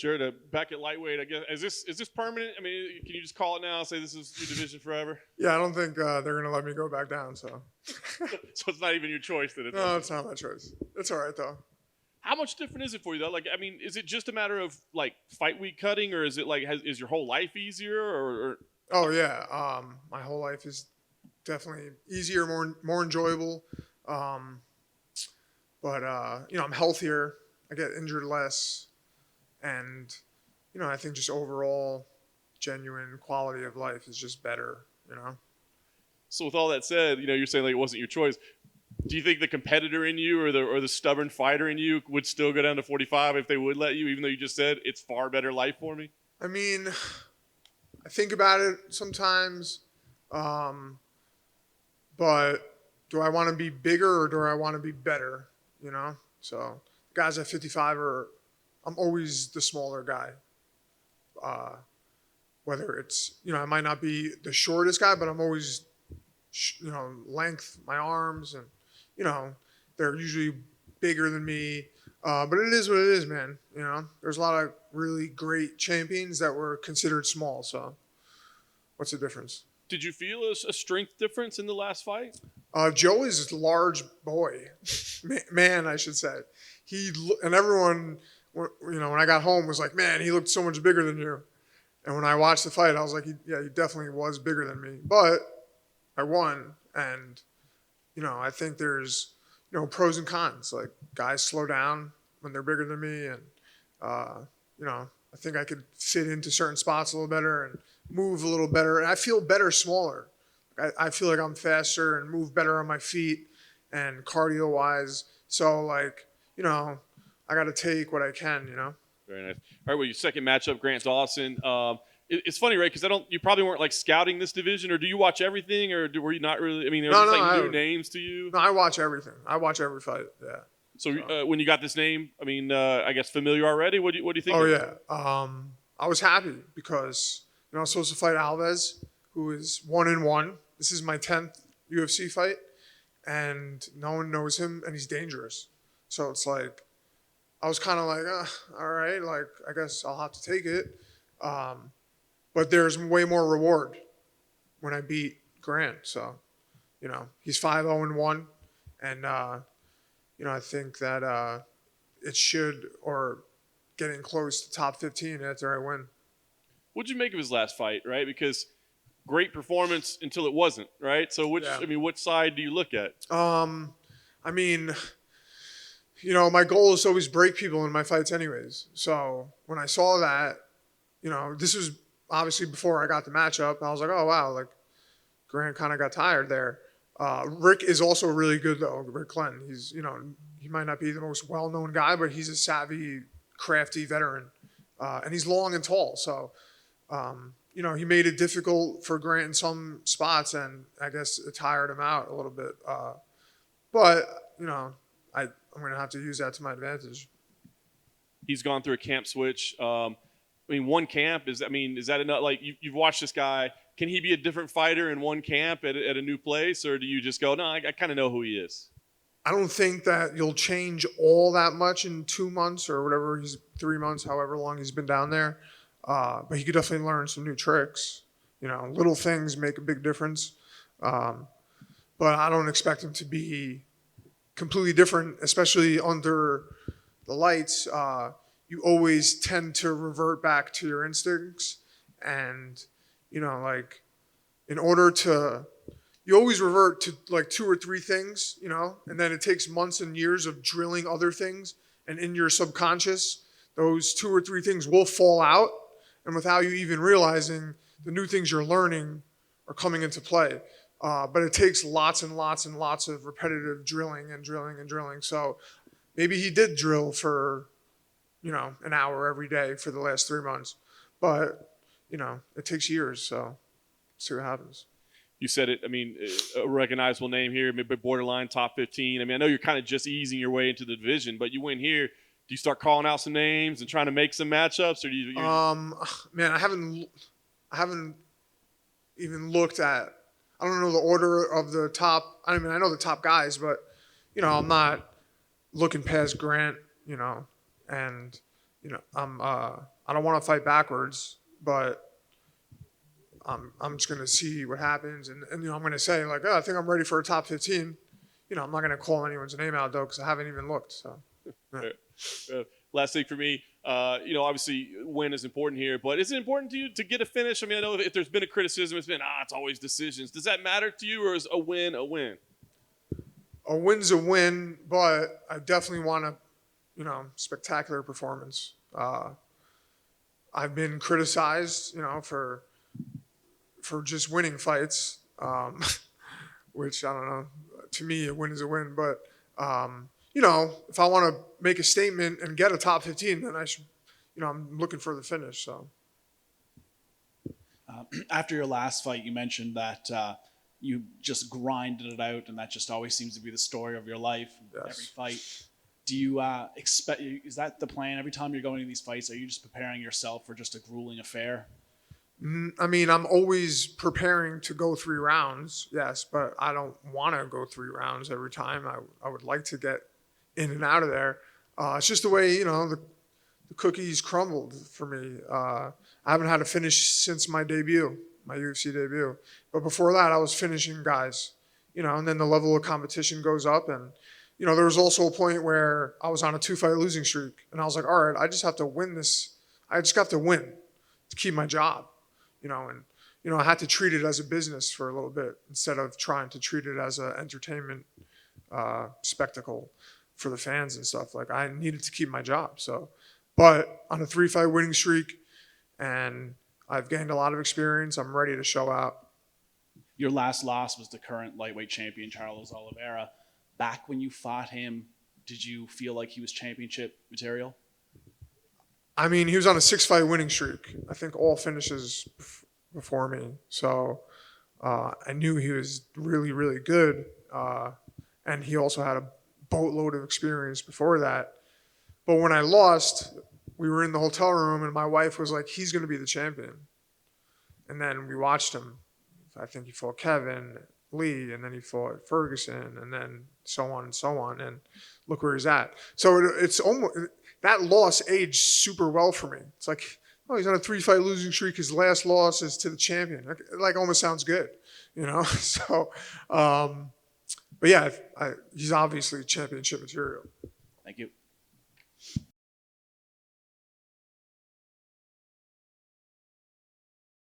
Sure. Back at lightweight, I guess. Is this permanent? I mean, can you just call it now and say this is your division forever? Yeah, I don't think they're going to let me go back down. So So it's not even your choice that it's. no, it's not my choice. It's all right though. How much different is it for you though? Like, I mean, is it just a matter of like fight week cutting, or is it like is your whole life easier? Or Oh yeah, my whole life is definitely easier, more enjoyable. But I'm healthier. I get injured less, and I think just overall, genuine quality of life is just better. so with all that said, you're saying like it wasn't your choice. Do you think the competitor in you or the stubborn fighter in you would still go down to 45 if they would let you, even though you just said it's far better life for me? I mean, I think about it sometimes, but do I want to be bigger or do I want to be better? So guys at 55 I'm always the smaller guy. Whether it's, I might not be the shortest guy, but I'm always, length, my arms, and, they're usually bigger than me. But it is what it is, man. There's a lot of really great champions that were considered small. So what's the difference? Did you feel a strength difference in the last fight? Joe is a large boy, man, I should say. And everyone, when I got home, was like, man, he looked so much bigger than you. And when I watched the fight, I was like, he definitely was bigger than me. But I won, and I think there's pros and cons. Like guys slow down when they're bigger than me, and I think I could fit into certain spots a little better and move a little better. And I feel better smaller. I feel like I'm faster and move better on my feet and cardio wise. So I got to take what I can. Very nice. All right, well, your second matchup, Grant Dawson. It's funny, right? Because you probably weren't like scouting this division, or do you watch everything, or were you not really? I mean, are these like new names to you? No, I watch everything. I watch every fight. Yeah. So when you got this name, I mean, I guess familiar already. What do you think? Oh yeah. I was happy because I was supposed to fight Alves, who is 1-1. This is my 10th UFC fight, and no one knows him, and he's dangerous. So it's like, I was kind of like, all right, like I guess I'll have to take it. But there's way more reward when I beat Grant. So, he's 5-0-1, and I think that it should or getting close to top 15 after I win. What'd you make of his last fight, right? Because great performance until it wasn't, right? So which side do you look at? I mean, my goal is to always break people in my fights anyways. So when I saw that, this was obviously before I got the matchup. I was like, oh, wow, like Grant kind of got tired there. Rick is also really good, though, Rick Clinton. He's, he might not be the most well-known guy, but he's a savvy, crafty veteran. And he's long and tall. So, he made it difficult for Grant in some spots, and I guess it tired him out a little bit. But, I'm going to have to use that to my advantage. He's gone through a camp switch. One camp, is that enough? Like, you've watched this guy. Can he be a different fighter in one camp at a new place, or do you just go, no, I kind of know who he is? I don't think that you'll change all that much in 2 months or whatever, 3 months, however long he's been down there. But he could definitely learn some new tricks. Little things make a big difference. But I don't expect him to be completely different, especially under the lights. You always tend to revert back to your instincts. And, in order to, you always revert to like 2 or 3 things, and then it takes months and years of drilling other things. And in your subconscious, those 2 or 3 things will fall out. And without you even realizing, the new things you're learning are coming into play. But it takes lots and lots and lots of repetitive drilling and drilling and drilling. So maybe he did drill for, an hour every day for the last 3 months. But, it takes years. So see what happens. You said it. I mean, a recognizable name here, maybe borderline top 15. I mean, I know you're kind of just easing your way into the division, but you win here. Do you start calling out some names and trying to make some matchups, or do you? Man, I haven't even looked at. I don't know the order of the top. I mean, I know the top guys, but I'm not looking past Grant. And I don't want to fight backwards, but I'm just going to see what happens. And I'm going to say, like, oh, I think I'm ready for a top 15. I'm not going to call anyone's name out, though, because I haven't even looked. So, yeah. Last thing for me, obviously win is important here, but is it important to you to get a finish? I mean, I know if there's been a criticism, it's been, it's always decisions. Does that matter to you, or is a win a win? A win's a win, but I definitely want a, spectacular performance. I've been criticized, for just winning fights, which I don't know. To me, a win is a win. But if I want to make a statement and get a top 15, then I should, I'm looking for the finish. So After your last fight, you mentioned that you just grinded it out, and that just always seems to be the story of your life. Yes. Every fight. Do you expect? Is that the plan every time you're going to these fights? Are you just preparing yourself for just a grueling affair? I mean, I'm always preparing to go 3 rounds, yes, but I don't want to go 3 rounds every time. I would like to get in and out of there. It's just the way, the cookies crumbled for me. I haven't had a finish since my debut, my UFC debut. But before that, I was finishing guys, and then the level of competition goes up. And, there was also a point where I was on a 2-fight losing streak. And I was like, all right, I just have to win this. I just got to win to keep my job. I had to treat it as a business for a little bit instead of trying to treat it as an entertainment spectacle for the fans and stuff. Like, I needed to keep my job. So, but on a 3-fight winning streak, and I've gained a lot of experience, I'm ready to show out. Your last loss was the current lightweight champion, Charles Oliveira. Back when you fought him, did you feel like he was championship material? I mean, he was on a 6-fight winning streak. I think all finishes before me. So I knew he was really, really good. And he also had a boatload of experience before that. But when I lost, we were in the hotel room and my wife was like, he's going to be the champion. And then we watched him. I think he fought Kevin Lee, and then he fought Ferguson, and then so on and so on. And look where he's at. So it's almost... that loss aged super well for me. It's like, oh, he's on a 3-fight losing streak. His last loss is to the champion. Like almost sounds good, So, but yeah, he's obviously championship material. Thank you.